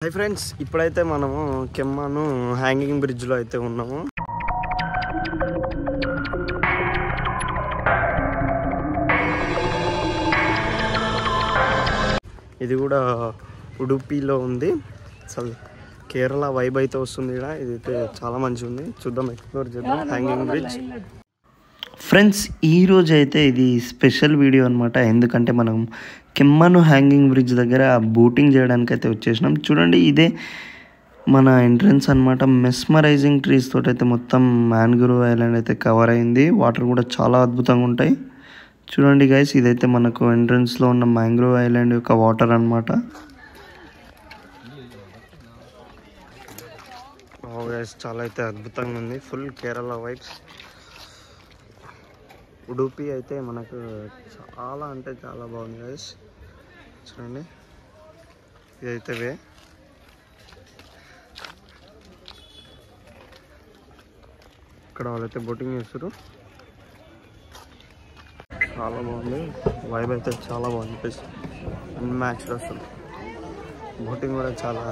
Hi friends, ఇప్పుడైతే మనము కెమ్మాను hanging బ్రిడ్జ్లో అయితే ఉన్నాము. ఇది కూడా ఉడుపీలో ఉంది. అసలు కేరళ వైబ్ అయితే వస్తుంది. ఇక్కడ ఇదైతే చాలా మంచిగా ఉంది. చూద్దాం, ఎక్స్ప్లోర్ చేద్దాం హ్యాంగింగ్ బ్రిడ్జ్. ఫ్రెండ్స్, ఈరోజు అయితే ఇది స్పెషల్ వీడియో అనమాట. ఎందుకంటే మనం కెమ్మాను హ్యాంగింగ్ బ్రిడ్జ్ దగ్గర బోటింగ్ చేయడానికి అయితే వచ్చేసినాం. చూడండి, ఇదే మన ఎంట్రన్స్ అనమాట. మెస్మరైజింగ్ ట్రీస్ తోటి అయితే మొత్తం మ్యాంగ్రోవ్ ఐలాండ్ అయితే కవర్ అయింది. వాటర్ కూడా చాలా అద్భుతంగా ఉంటాయి. చూడండి గైస్, ఇదైతే మనకు ఎంట్రన్స్లో ఉన్న మ్యాంగ్రోవ్ ఐలాండ్ యొక్క వాటర్ అనమాట. చాలా అయితే అద్భుతంగా ఉంది. Full Kerala vibes. ఉడుపి అయితే మనకు చాలా అంటే చాలా బాగుంది గైస్. చూడండి, ఇదైతే వే. ఇక్కడ వాళ్ళైతే బోటింగ్ చేస్తారు. చాలా బాగుంది. వైబ్ అయితే చాలా బాగుంది. అన్మ్యాచ్డ్ అసలు. బోటింగ్ కూడా చాలా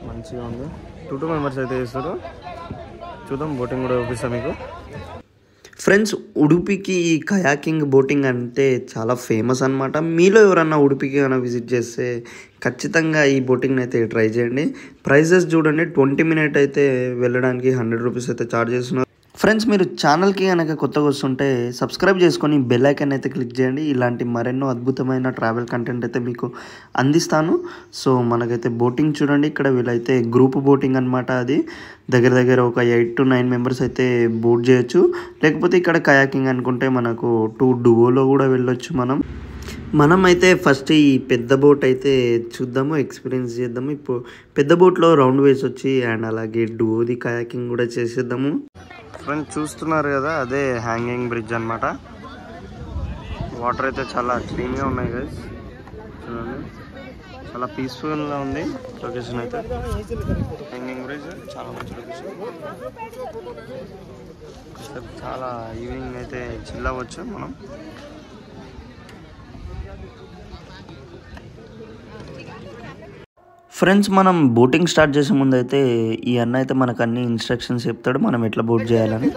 మంచిగా ఉంది. 2 మెంబర్స్ అయితే చేస్తారు. చూద్దాం, బోటింగ్ కూడా చూపిస్తాం మీకు. ఫ్రెండ్స్, ఉడుపికి ఈ కయాకింగ్ బోటింగ్ అంటే చాలా ఫేమస్ అనమాట. మీలో ఎవరన్నా ఉడుపికి కన్నా విజిట్ చేస్తే ఖచ్చితంగా ఈ బోటింగ్ని అయితే ట్రై చేయండి. ప్రైజెస్ చూడండి, 20 మినిట్ అయితే వెళ్ళడానికి 100 రూపీస్ అయితే ఛార్జ్ చేస్తున్నారు. ఫ్రెండ్స్, మీరు ఛానల్కి కనుక కొత్తగా వస్తుంటే సబ్స్క్రైబ్ చేసుకొని బెల్ ఐకాన్ అయితే క్లిక్ చేయండి. ఇలాంటి మరెన్నో అద్భుతమైన ట్రావెల్ కంటెంట్ అయితే మీకు అందిస్తాను. సో మనకైతే బోటింగ్ చూడండి. ఇక్కడ వీళ్ళైతే గ్రూప్ బోటింగ్ అనమాట. అది దగ్గర ఒక 8 to 9 మెంబర్స్ అయితే బోట్ చేయొచ్చు. లేకపోతే ఇక్కడ కయాకింగ్ అనుకుంటే మనకు 2 డువోలో కూడా వెళ్ళొచ్చు. మనం అయితే ఫస్ట్ ఈ పెద్ద బోట్ అయితే చూద్దాము, ఎక్స్పీరియన్స్ చేద్దాము. ఇప్పుడు పెద్ద బోట్లో రౌండ్ వేసి వచ్చి అండ్ అలాగే డువోది కయాకింగ్ కూడా చేసేద్దాము. ఫ్రెండ్స్, చూస్తున్నారు కదా, అదే హ్యాంగింగ్ బ్రిడ్జ్ అనమాట. వాటర్ అయితే చాలా క్లీన్గా ఉన్నాయి గైస్. చూడండి, చాలా పీస్ఫుల్గా ఉంది లొకేషన్ అయితే. హ్యాంగింగ్ బ్రిడ్జ్ చాలా మంచి లొకేషన్. చాలా ఈవినింగ్ అయితే చిల్ అవ్వచ్చు మనం. ఫ్రెండ్స్, మనం బోటింగ్ స్టార్ట్ చేసే ముందు అయితే ఈ అన్న అయితే మనకు అన్ని ఇన్స్ట్రక్షన్స్ చెప్తాడు, మనం ఎట్లా బోట్ చేయాలని.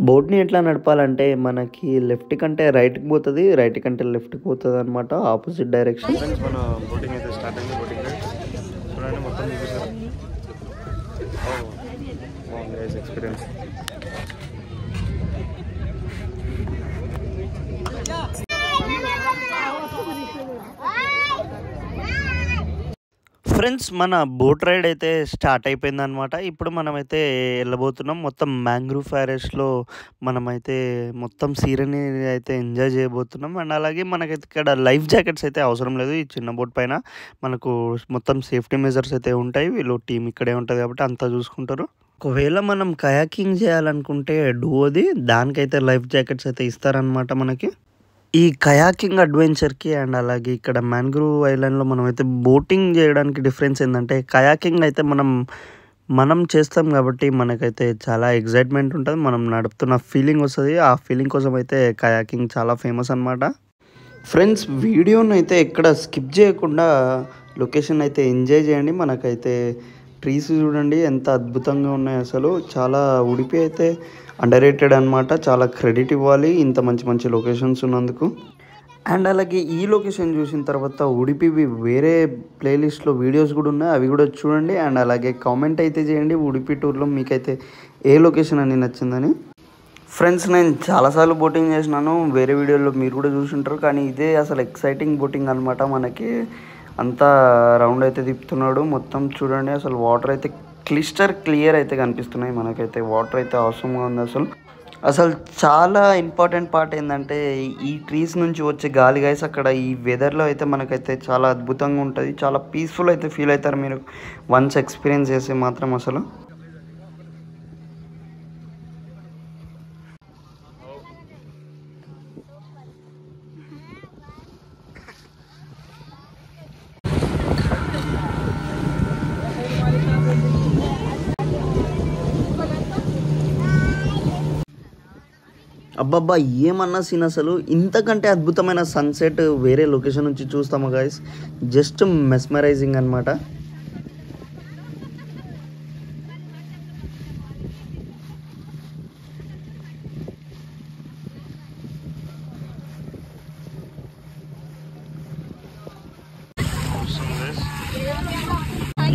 బోట్ని ఎట్లా నడపాలంటే మనకి లెఫ్ట్ కంటే రైట్కి పోతుంది, రైట్ కంటే లెఫ్ట్కి పోతుంది అనమాట, ఆపోజిట్ డైరెక్షన్. మన బోటింగ్ అయితే స్టార్ట్ అయింది. బోటింగ్ చూడండి, మొత్తం చూపిస్తారు. ఎక్స్పీరియన్స్. ఫ్రెండ్స్, మన బోట్ రైడ్ అయితే స్టార్ట్ అయిపోయింది అనమాట. ఇప్పుడు మనమైతే వెళ్ళబోతున్నాం. మొత్తం మ్యాంగ్రూవ్ ఫారెస్ట్లో మనమైతే మొత్తం సీనరీ అయితే ఎంజాయ్ చేయబోతున్నాం. అండ్ అలాగే మనకైతే ఇక్కడ లైఫ్ జాకెట్స్ అయితే అవసరం లేదు. ఈ చిన్న బోట్ పైన మనకు మొత్తం సేఫ్టీ మెజర్స్ అయితే ఉంటాయి. వీళ్ళు టీం ఇక్కడే ఉంటుంది కాబట్టి అంతా చూసుకుంటారు. ఒకవేళ మనం కయాకింగ్ చేయాలనుకుంటే డువోది, దానికైతే లైఫ్ జాకెట్స్ అయితే ఇస్తారనమాట మనకి. ఈ కయాకింగ్ అడ్వెంచర్కి అండ్ అలాగే ఇక్కడ మ్యాంగ్రోవ్ ఐలాండ్లో మనం అయితే బోటింగ్ చేయడానికి డిఫరెన్స్ ఏంటంటే, కయాకింగ్ అయితే మనం చేస్తాం కాబట్టి మనకైతే చాలా ఎగ్జైట్మెంట్ ఉంటుంది. మనం నడుపుతున్న ఫీలింగ్ వస్తుంది. ఆ ఫీలింగ్ కోసం అయితే కయాకింగ్ చాలా ఫేమస్ అనమాట. ఫ్రెండ్స్, వీడియోని అయితే ఎక్కడ స్కిప్ చేయకుండా లొకేషన్ అయితే ఎంజాయ్ చేయండి. మనకైతే ట్రీస్ చూడండి ఎంత అద్భుతంగా ఉన్నాయి. అసలు చాలా ఉడిపి అయితే అండర్ రేటెడ్ అనమాట. చాలా క్రెడిట్ ఇవ్వాలి ఇంత మంచి లొకేషన్స్ ఉన్నందుకు. అండ్ అలాగే ఈ లొకేషన్ చూసిన తర్వాత ఉడిపివి వేరే ప్లేలిస్ట్లో వీడియోస్ కూడా ఉన్నాయి, అవి కూడా చూడండి. అండ్ అలాగే కామెంట్ అయితే చేయండి ఉడిపి టూర్లో మీకైతే ఏ లొకేషన్ అని నచ్చిందని. ఫ్రెండ్స్, నేను చాలాసార్లు బోటింగ్ చేసినాను, వేరే వీడియోలో మీరు కూడా చూసుంటారు. కానీ ఇదే అసలు ఎక్సైటింగ్ బోటింగ్ అనమాట. మనకి అంతా రౌండ్ అయితే తిప్పుతున్నాడు మొత్తం. చూడండి, అసలు వాటర్ అయితే క్లియర్ అయితే కనిపిస్తున్నాయి. మనకైతే వాటర్ అయితే అవసరంగా ఉంది. అసలు చాలా ఇంపార్టెంట్ పార్ట్ ఏంటంటే ఈ ట్రీస్ నుంచి వచ్చే గాలి గైస్. అక్కడ ఈ వెదర్లో అయితే మనకైతే చాలా అద్భుతంగా ఉంటుంది. చాలా పీస్ఫుల్ అయితే ఫీల్ అవుతారు మీరు వన్స్ ఎక్స్పీరియన్స్ చేస్తే మాత్రం. అసలు అబ్బబ్బా! ఏమన్నా సీన్ అసలు. ఇంతకంటే అద్భుతమైన సన్‌సెట్ వేరే లొకేషన్ నుంచి చూస్తామా గైస్. జస్ట్ మెస్మరైజింగ్ అనమాట.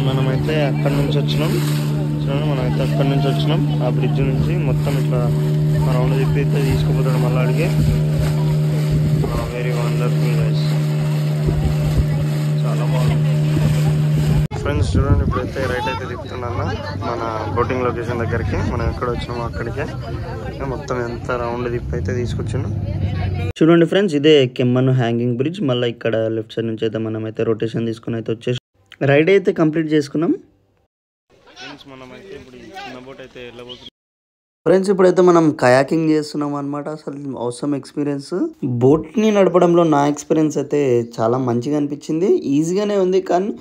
మనమైతే అక్కడి నుంచి వచ్చినాం. చూడండి మనమైతే అక్కడి నుంచి వచ్చినాం. ఆ బ్రిడ్జ్ నుంచి మొత్తం ఇట్లా రౌండ్ తిప్పి అయితే తీసుకుపోతాడు మళ్ళీ అడిగి. వెరీ వండర్ఫుల్ గైస్, చాలా బాగుంది. ఫ్రెండ్స్ చూడండి ఇప్పుడైతే రైట్ అయితే తిప్పుతున్నాను మన బోటింగ్ లొకేషన్ దగ్గరికి. మనం ఎక్కడ వచ్చినామో అక్కడికే మొత్తం ఎంత రౌండ్ తిప్పి అయితే తీసుకొచ్చాను. చూడండి ఫ్రెండ్స్, ఇదే కెమ్మన్ హ్యాంగింగ్ బ్రిడ్జ్. మళ్ళీ ఇక్కడ లెఫ్ట్ సైడ్ నుంచి అయితే మనం అయితే రొటేషన్ తీసుకుని అయితే వచ్చేసి రైడ్ అయితే కంప్లీట్ చేసుకున్నాం. ఫ్రెండ్స్ మనమైతే ఇప్పుడు చిన్న బోట్ అయితే వెళ్ళబోతున్నాం. ఫ్రెండ్స్ ఇప్పుడైతే మనం కయాకింగ్ చేస్తున్నాం అనమాట. అసలు అవసరం ఎక్స్పీరియన్స్. బోట్ని నడపడంలో నా ఎక్స్పీరియన్స్ అయితే చాలా మంచిగా అనిపించింది. ఈజీగానే ఉంది, కానీ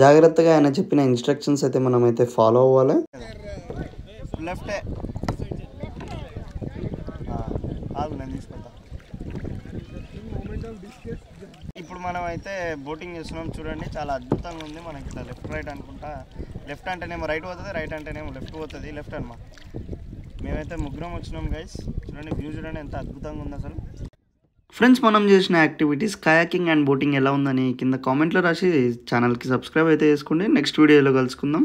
జాగ్రత్తగా ఆయన చెప్పిన ఇన్స్ట్రక్షన్స్ అయితే మనం అయితే ఫాలో అవ్వాలి. లెఫ్టే ఇప్పుడు మనం అయితే బోటింగ్ చేస్తున్నాం. చూడండి చాలా అద్భుతంగా ఉంది. మనకి ఇట్లా లెఫ్ట్ రైట్ అనుకుంటా. లెఫ్ట్ అంటేనేమో రైట్ పోతుంది, రైట్ అంటేనేమో లెఫ్ట్ పోతుంది. లెఫ్ట్ అనమాట. మేమైతే ముగ్గురం వచ్చినాం గైస్. చూడండి వ్యూ చూడండి ఎంత అద్భుతంగా ఉంది అసలు. ఫ్రెండ్స్ మనం చేసిన యాక్టివిటీస్ కయాకింగ్ అండ్ బోటింగ్ ఎలా ఉందని కింద కామెంట్లో రాసి ఛానల్కి సబ్స్క్రైబ్ అయితే చేసుకోండి. నెక్స్ట్ వీడియోలో కలుసుకుందాం.